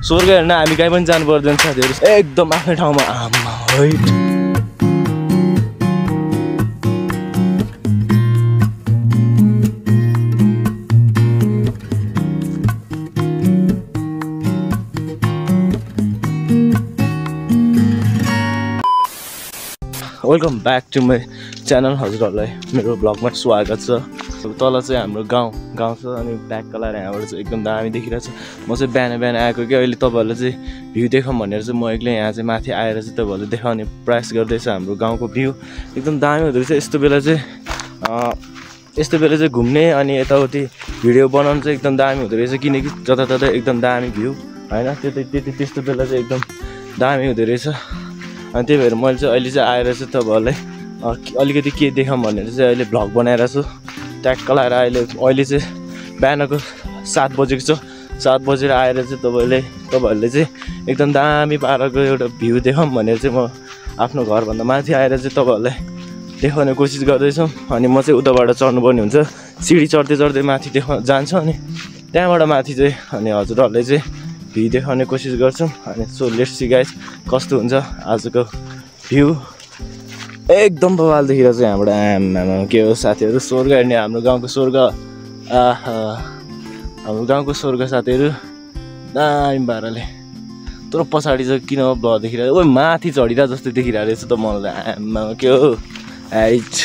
स्वर्ग हेर्न हामी कहीँ पनि जानु पर्दैन साथीहरू एकदम आफ्नै ठाउँमा आमा हैट welcome back to my channel हजुरहरूलाई मेरो ब्लगमा स्वागत छ तल चाहिँ हाम्रो गाउँ छ अनि ब्याक कलर यहाँबाट चाहिँ एकदम दामी देखिरहेको छ म चाहिँ बिहान आएको कि अहिले तपाईँहरूलाई चाहिँ भ्यू देखाउँ भनेर चाहिँ म एक्लै यहाँ चाहिँ माथि आएर चाहिँ तपाईँहरूले देखाउने प्रयास गर्दैछ हाम्रो गाउँको भ्यू एकदम दामी हुँदो रहेछ यस्तो बेला चाहिँ घुम्ने अनि यताउति भिडियो बनाउनु चाहिँ एकदम दामी हुँदो रहेछ किनकि जताततै एकदम दामी भ्यू होइन त्यस्तो बेला चाहिँ एकदम दामी हुँदो रहेछ अनि त्यही भएर मैले चाहिँ अहिले चाहिँ आएर चाहिँ तपाईँहरूलाई अलिकति के देखाउँ भनेर चाहिँ अहिले भ्लग बनाएर छु ट्याक्क लगाएर अहिले चाहिँ बिहानको 7 बजेको छ 7 बजेर आएर चाहिँ तपाईँहरूले चाहिँ एकदम दामी पाराको एउटा भ्यू देखाउँ भनेर चाहिँ म आफ्नो घरभन्दा माथि आएर चाहिँ तपाईँहरूलाई देखाउने कोसिस गर्दैछु अनि म चाहिँ उताबाट चढ्नुपर्ने हुन्छ सिडी चढ्दै माथि जान्छ अनि त्यहाँबाट माथि चाहिँ अनि हजुरहरूले चाहिँ भ्यू देखाउने कोसिस गर्छौँ अनि सो लेट्स सी गाइस कस्तो हुन्छ आजको भ्यू एकदम बवाल देखिरहेको छ यहाँबाट आमा के हो साथीहरू स्वर्ग हेर्ने हाम्रो गाउँको स्वर्ग साथीहरू दामी पाराले तर पछाडि चाहिँ किन ब्लर देखिरहेको ओ माथि चढिरहेको जस्तो देखिरहेको रहेछ त मलाई आमा के हो हाइट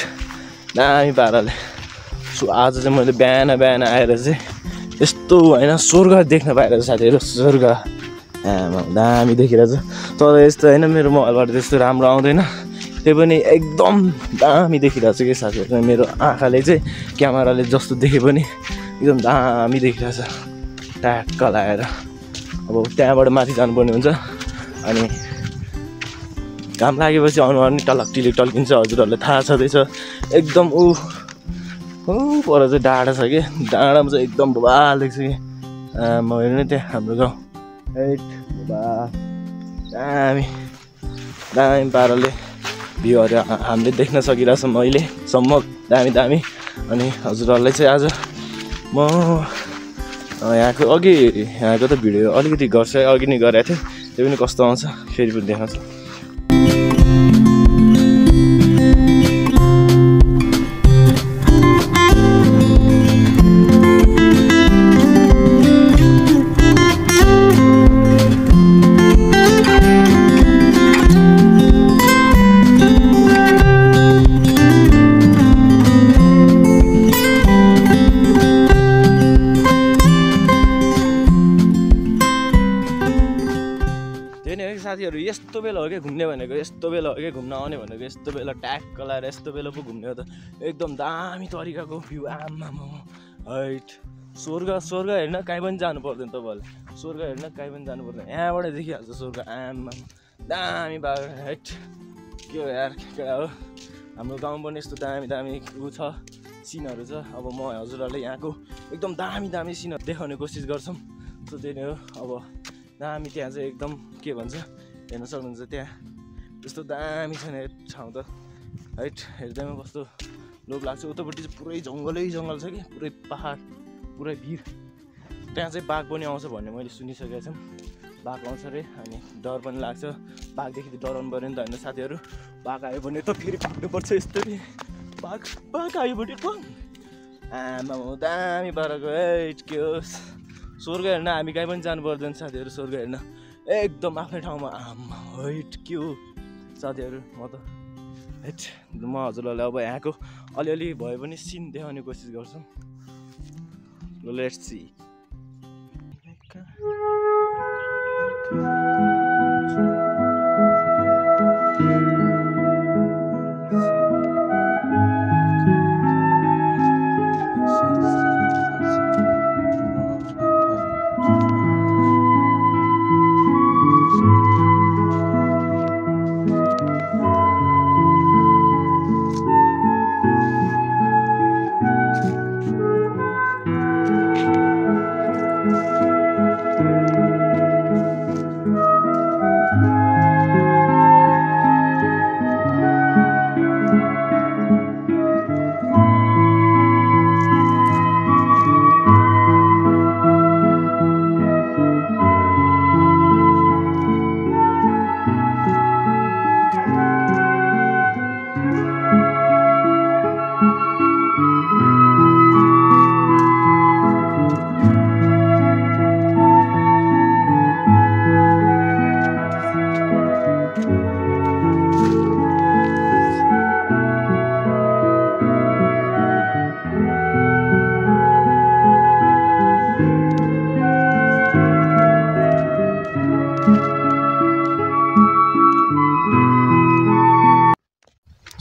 दामी पाराले सो आज चाहिँ मैले बिहान आएर चाहिँ यस्तो होइन स्वर्ग देख्न पाएर साथीहरू स्वर्ग आमा दामी देखिरहेको छ तर यस्तो होइन मेरो मोबाइलबाट त्यस्तो राम्रो आउँदैन त्यही पनि एकदम दामी देखिरहेको छ कि साथीहरू मेरो आँखाले चाहिँ क्यामेराले जस्तो देखे पनि एकदम दामी देखिरहेको छ ट्याक्क लगाएर अब त्यहाँबाट माथि जानुपर्ने हुन्छ अनि घाम लागेपछि अनुहार नि टलक टल्किन्छ हजुरहरूलाई थाहा छँदैछ एकदम पर चाहिँ डाँडा छ कि डाँडामा चाहिँ एकदम बवाल देख्छ कि म हेर्नु त्यहाँ हाम्रो गाउँ दामी पाराले भ्यूहरू हामीले देख्न सकिरहेछौँ अहिलेसम्म दामी अनि हजुरहरूलाई चाहिँ आज म यहाँको त भिडियो अलिकति गर्छ अघि नै गरेको थिएँ त्यो पनि कस्तो आउँछ फेरि पनि देखाउँछु साथीहरू यस्तो बेला हो क्या घुम्ने भनेको यस्तो बेला हो क्या घुम्न आउने भनेको यस्तो बेला ट्याक्क लगाएर यस्तो बेला पो घुम्ने हो त एकदम दामी तरिकाको भ्यू आमा हैट स्वर्ग हेर्न कहीँ पनि जानु पर्दैन तपाईँहरूले स्वर्ग हेर्न कहीँ पनि जानु पर्दैन यहाँबाट देखिहाल्छ स्वर्ग आमा दामी बाटो हैट के हो यार के हो हाम्रो गाउँ पनि यस्तो दामी छ सिनहरू छ अब म हजुरहरूले यहाँको एकदम दामी सिनहरू देखाउने कोसिस गर्छौँ सो त्यही नै हो अब दामी त्यहाँ चाहिँ एकदम के भन्छ हेर्न सक्नुहुन्छ त्यहाँ यस्तो दामी छ नि ठाउँ त हैट हेर्दैमा कस्तो लोभ लाग्छ उतापट्टि चाहिँ पुरै जङ्गल छ कि पुरै पहाड पुरै भिर त्यहाँ चाहिँ बाघ पनि आउँछ भन्ने मैले सुनिसकेको छु बाघ आउँछ अरे अनि डर पनि लाग्छ बाघदेखि त डराउनु पऱ्यो नि त होइन साथीहरू बाघ आयो भने त फेरि भाग्नुपर्छ यस्तै बाघ आयो भने आमा दामी पाराको हैट के होस् स्वर्ग हेर्न हामी कहीँ पनि जानु पर्दैन साथीहरू स्वर्ग हेर्न एकदम आफ्नै ठाउँमा आमा हैट के हो साथीहरू म हजुरहरूलाई अब यहाँको अलिअलि भए पनि सिन देखाउने कोसिस गर्छु लेट्स सी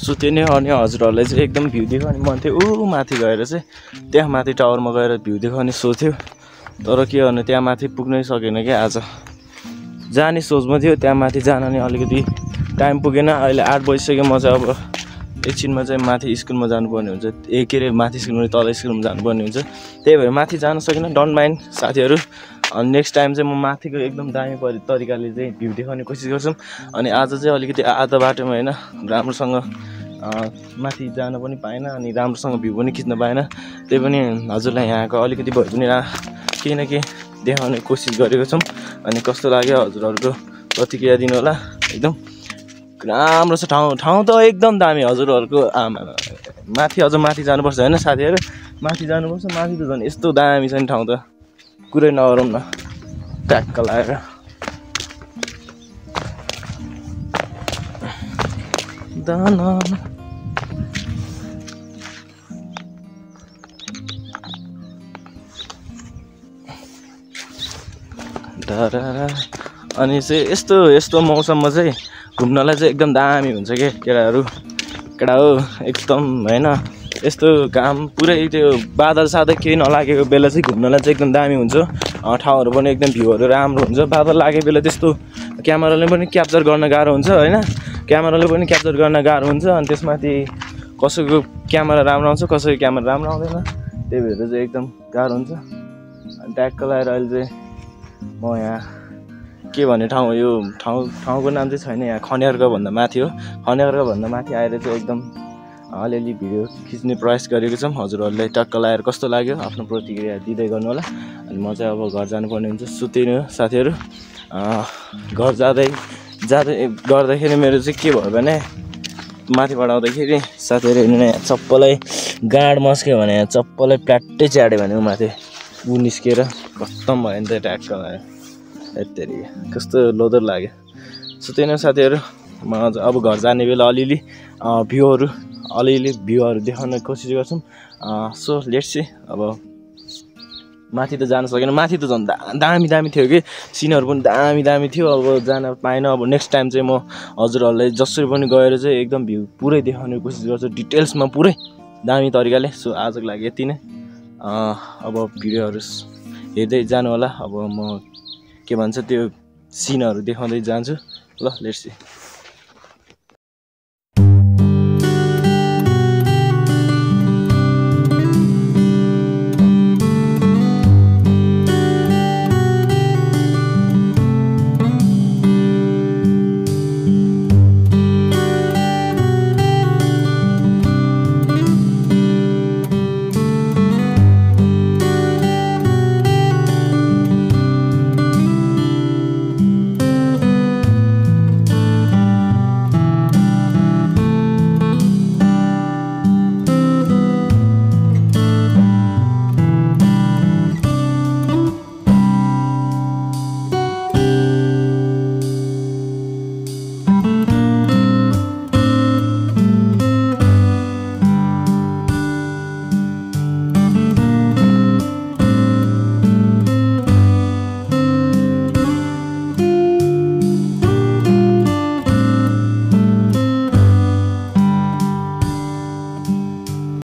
सो त्यो नै अनि हजुरहरूलाई चाहिँ एकदम भ्यू देखाउने मन थियो ऊ माथि गएर चाहिँ त्यहाँ माथि टावरमा गएर भ्यू देखाउने सोच थियो तर के गर्नु त्यहाँ माथि पुग्नै सकेन क्या आज जाने सोचमा थियो त्यहाँ माथि जान नि अलिकति टाइम पुगेन अहिले 8 बजिसक्यो म चाहिँ अब एकछिनमा चाहिँ माथि स्कुलमा जानुपर्ने हुन्छ के अरे माथि स्कुलमा तल स्कुलमा जानुपर्ने हुन्छ त्यही भएर माथि जान सकिनँ डोन्ट माइन्ड साथीहरू अनि नेक्स्ट टाइम चाहिँ म माथिको एकदम दामी तरिकाले चाहिँ भ्यू देखाउने कोसिस गर्छौँ अनि आज चाहिँ अलिकति आधा बाटोमा होइन राम्रोसँग माथि जान पनि पाएन अनि राम्रोसँग भ्यू पनि खिच्न पाएन त्यही पनि हजुरलाई यहाँको अलिकति भए पनि केही न केही देखाउने कोसिस गरेको छौँ अनि कस्तो लाग्यो हजुरहरूको प्रतिक्रिया दिनु होला एकदम राम्रो छ ठाउँ त एकदम दामी हजुरहरूको माथि अझ माथि जानुपर्छ होइन साथीहरू माथि जानुपर्छ माथि त झन् यस्तो दामी छ नि ठाउँ त कुरै नगरौँ न ट्याक्क लगाएर अनि चाहिँ यस्तो मौसममा चाहिँ घुम्नलाई चाहिँ एकदम दामी हुन्छ क्या केटा हो एकदम होइन यस्तो घाम पुरै त्यो बादल सादल केही नलागेको बेला चाहिँ घुम्नलाई चाहिँ एकदम दामी हुन्छ ठाउँहरू पनि एकदम भ्यूहरू राम्रो हुन्छ बादल लागेको बेला त्यस्तो क्यामेराले पनि क्याप्चर गर्न गाह्रो हुन्छ होइन क्यामेराले पनि क्याप्चर गर्न गाह्रो हुन्छ अनि त्यसमाथि कसैको क्यामेरा राम्रो आउँछ कसैको क्यामेरा राम्रो आउँदैन त्यही भएर चाहिँ एकदम गाह्रो हुन्छ अनि ट्याक्क लगाएर अहिले चाहिँ म यहाँ के भन्ने ठाउँ हो यो ठाउँको नाम चाहिँ छैन यहाँ खनियारको भन्दा माथि हो खनियारको भन्दा माथि आएर चाहिँ एकदम अलिअलि भिडियो खिच्ने प्रयास गरेको छौँ हजुरहरूलाई टक्क लगाएर कस्तो लाग्यो आफ्नो प्रतिक्रिया दिँदै गर्नु होला अनि म चाहिँ अब घर जानुपर्ने हुन्छ सो त्यही नै हो साथीहरू घर जाँदै गर्दाखेरि मेरो चाहिँ के भयो भने माथिबाट आउँदाखेरि साथीहरू हेर्नु न चप्पलै गाड मस्क्यो भने चप्पलै प्याट्टै च्याड्यो भने माथि ऊ निस्किएर खत्तम भयो नि त ट्याक्क लगायो यत्तेरी कस्तो लोदर लाग्यो सो त्यही नै साथीहरू म अब घर जाने बेला अलिअलि भ्यूहरू देखाउने कोसिस गर्छौँ सो लेट्स सी अब माथि त जान सकेन माथि त झन् दामी थियो कि सिनहरू पनि दामी थियो अब जान पाएन अब नेक्स्ट टाइम चाहिँ म हजुरहरूलाई जसरी पनि गएर चाहिँ एकदम भ्यू पुरै देखाउने कोसिस गर्छु डिटेल्समा पुरै दामी तरिकाले सो आजको लागि यति नै अब भिडियोहरू हेर्दै जानु होला अब म के भन्छ त्यो सिनहरू देखाउँदै जान्छु ल लेट्स सी